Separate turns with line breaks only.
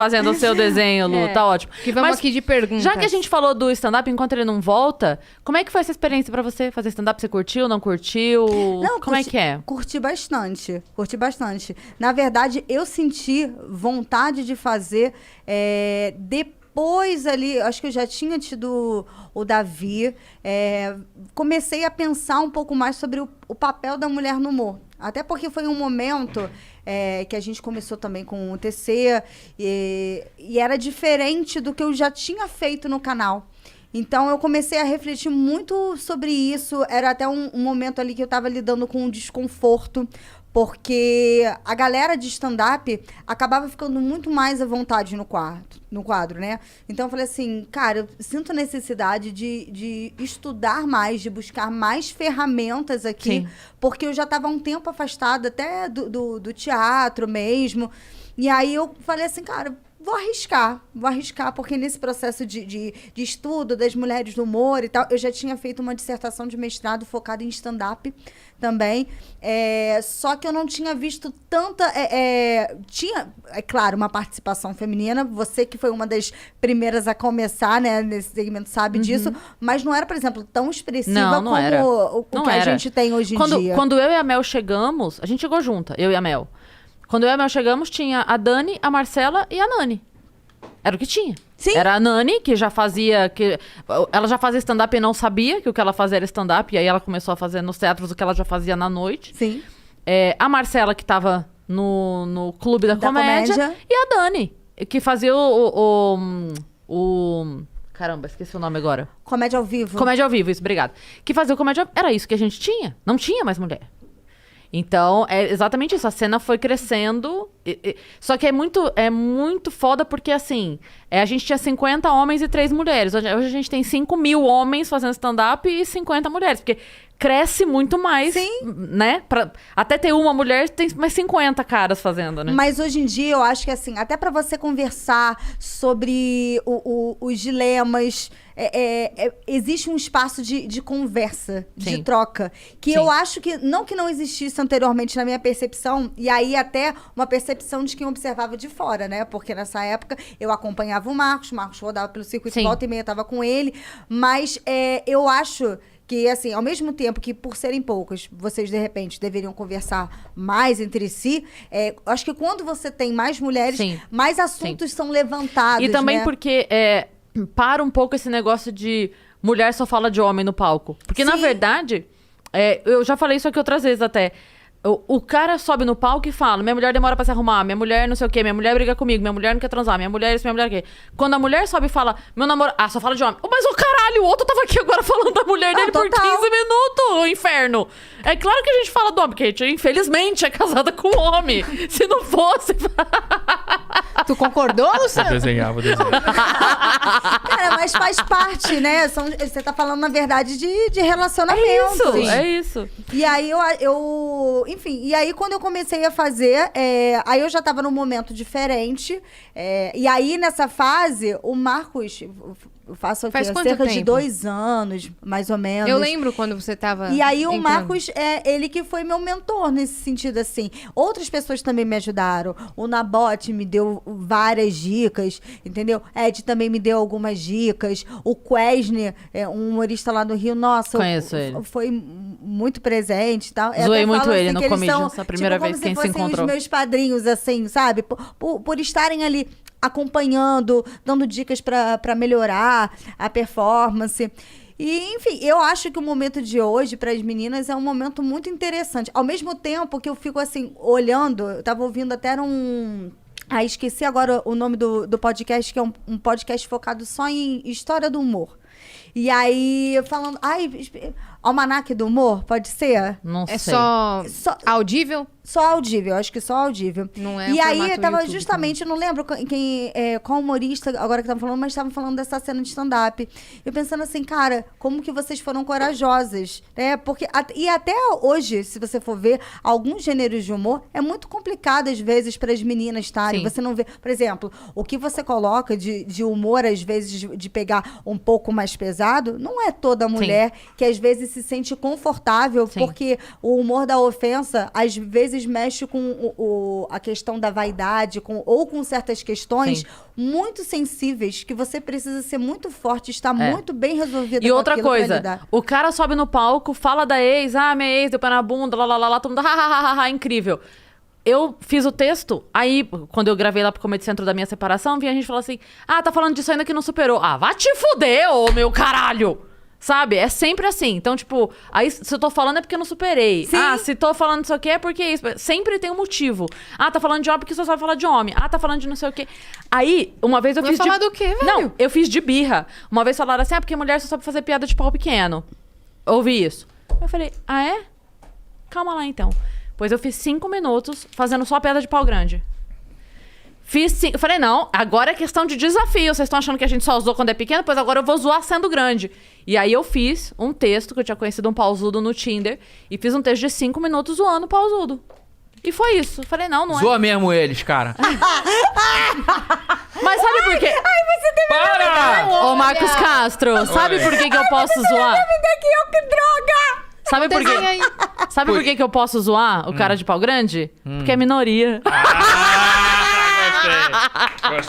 fazendo o seu desenho, Lu, tá ótimo.
Que vamos aqui de perguntas.
Já que a gente falou do stand-up, enquanto ele não volta, como é que foi essa experiência pra você fazer stand-up? Você curtiu, não curtiu?
Não,
como é que é?
Curti bastante. Na verdade, eu senti vontade de fazer depois ali, acho que eu já tinha tido o Davi, comecei a pensar um pouco mais sobre o papel da mulher no humor. Até porque foi um momento que a gente começou também com o TC e era diferente do que eu já tinha feito no canal. Então, eu comecei a refletir muito sobre isso. Era até um momento ali que eu estava lidando com um desconforto, porque a galera de stand-up acabava ficando muito mais à vontade no quadro, né? Então, eu falei assim, cara, eu sinto necessidade de estudar mais, de buscar mais ferramentas aqui, porque eu já estava há um tempo afastada até do teatro mesmo. E aí, eu falei assim, cara, vou arriscar, porque nesse processo de estudo das mulheres do humor e tal, eu já tinha feito uma dissertação de mestrado focada em stand-up também, só que eu não tinha visto tanta... tinha, é claro, uma participação feminina, você que foi uma das primeiras a começar, né, nesse segmento sabe disso, mas não era, por exemplo, tão expressiva como o que a gente tem hoje em dia.
Quando eu e a Mel chegamos, a gente chegou junta, eu e a Mel. Quando eu e a Mel chegamos, tinha a Dani, a Marcela e a Nani. Era o que tinha.
Sim.
Era a Nani, que já fazia... ela já fazia stand-up e não sabia que o que ela fazia era stand-up. E aí ela começou a fazer nos teatros o que ela já fazia na noite.
Sim.
A Marcela, que tava no Clube da Comédia. E a Dani, que fazia Caramba, esqueci o nome agora.
Comédia ao Vivo.
Comédia ao Vivo, isso, obrigada. Que fazia o Comédia... Era isso que a gente tinha. Não tinha mais mulher. Então, é exatamente isso. A cena foi crescendo. Só que é muito foda porque, assim, a gente tinha 50 homens e 3 mulheres. Hoje a gente tem 5.000 homens fazendo stand-up e 50 mulheres. Porque cresce muito mais, né? Até ter uma mulher, tem mais 50 caras fazendo, né?
Mas hoje em dia, eu acho que, assim, até pra você conversar sobre os dilemas... existe um espaço de conversa, de troca, que eu acho que não existisse anteriormente na minha percepção, e aí até uma percepção de quem observava de fora, né? Porque nessa época eu acompanhava o Marcos rodava pelo circuito, volta e meia tava com ele, mas eu acho que, assim, ao mesmo tempo que, por serem poucas, vocês, de repente, deveriam conversar mais entre si, acho que quando você tem mais mulheres, mais assuntos são levantados,
e também,
né?
porque para um pouco esse negócio de mulher só fala de homem no palco. Porque, na verdade, eu já falei isso aqui outras vezes até. O cara sobe no palco e fala: minha mulher demora pra se arrumar, minha mulher não sei o quê, minha mulher briga comigo, minha mulher não quer transar, minha mulher isso, minha mulher aqui. Quando a mulher sobe e fala: meu namorado... só fala de homem. Mas o caralho, o outro tava aqui agora falando da mulher dele por 15 minutos, o inferno. É claro que a gente fala do homem, porque a gente, infelizmente, é casada com um homem. Se não fosse...
Tu concordou, Luciano?
Vou desenhar.
Cara, mas faz parte, né? Você tá falando, na verdade, de relacionamento.
É isso.
E aí enfim, e aí quando eu comecei a fazer, aí eu já tava num momento diferente. E aí, nessa fase, o Marcos... Eu faço aqui,
Faz quanto
cerca de
tempo?
2 anos, mais ou menos.
Eu lembro quando você tava
E aí o
entrando.
Marcos, ele que foi meu mentor nesse sentido, assim. Outras pessoas também me ajudaram. O Nabote me deu várias dicas, entendeu? Ed também me deu algumas dicas. O Quesne, um humorista lá do Rio, nossa...
Conheço ele.
Foi muito presente e tal.
Zoei muito
falo,
ele
assim,
no
que eles
Comedians,
são,
essa primeira vez que a gente se encontrou.
Os meus padrinhos, assim, sabe? Por estarem ali acompanhando, dando dicas pra melhorar a performance. E, enfim, eu acho que o momento de hoje para as meninas é um momento muito interessante. Ao mesmo tempo que eu fico, assim, olhando, eu tava ouvindo até esqueci agora o nome do podcast, que é um podcast focado só em história do humor. E aí, falando... Almanaque do Humor, pode ser?
Não sei.
É só audível?
Só audível, acho que só audível.
Não é
E
o
aí,
formato
tava
YouTube
justamente, eu não lembro qual humorista agora que tava falando, mas estavam falando dessa cena de stand-up. Eu pensando assim, cara, como que vocês foram corajosas, né? Porque, e até hoje, se você for ver, alguns gêneros de humor, é muito complicado, às vezes, para as meninas estarem. Você não vê, por exemplo, o que você coloca de humor, às vezes, de pegar um pouco mais pesado, não é toda mulher que, às vezes, se sente confortável,
Sim.
porque o humor da ofensa, às vezes, mexe com a questão da vaidade, ou com certas questões
Sim.
muito sensíveis, que você precisa ser muito forte, estar muito bem resolvida
E
com
outra
aquilo pra
coisa,
lidar.
o cara sobe no palco, fala da ex, minha ex deu pé na bunda, lá, todo mundo, incrível. Eu fiz o texto, aí, quando eu gravei lá pro Comedy Centro da minha separação, vinha a gente falar assim, tá falando disso ainda que não superou. Vá te fuder, ô meu caralho! Sabe? É sempre assim. Então, tipo, aí se eu tô falando é porque eu não superei.
Sim.
Se tô falando isso aqui é porque isso. Sempre tem um motivo. Tá falando de homem porque você só fala de homem. Tá falando de não sei o quê. Aí, uma vez eu
Vai
fiz
falar do quê, velho?
Não, eu fiz de birra. Uma vez falaram assim, porque mulher só sabe fazer piada de pau pequeno. Ouvi isso. Eu falei, é? Calma lá, então. Pois eu fiz 5 minutos fazendo só piada de pau grande. Eu falei, não, agora é questão de desafio. Vocês estão achando que a gente só usou quando é pequeno? Pois agora eu vou zoar sendo grande. E aí eu fiz um texto, que eu tinha conhecido um pausudo no Tinder, e fiz um texto de 5 minutos zoando o pausudo. E foi isso. Eu falei, não é.
Zoa mesmo eles, cara.
Mas sabe por quê?
Para!
Ô, Marcos Castro, sabe por que eu posso zoar?
Que droga!
Sabe por
Desenha
quê?
aí.
Sabe por que eu posso zoar o cara de pau grande? Porque é minoria.
Gostei.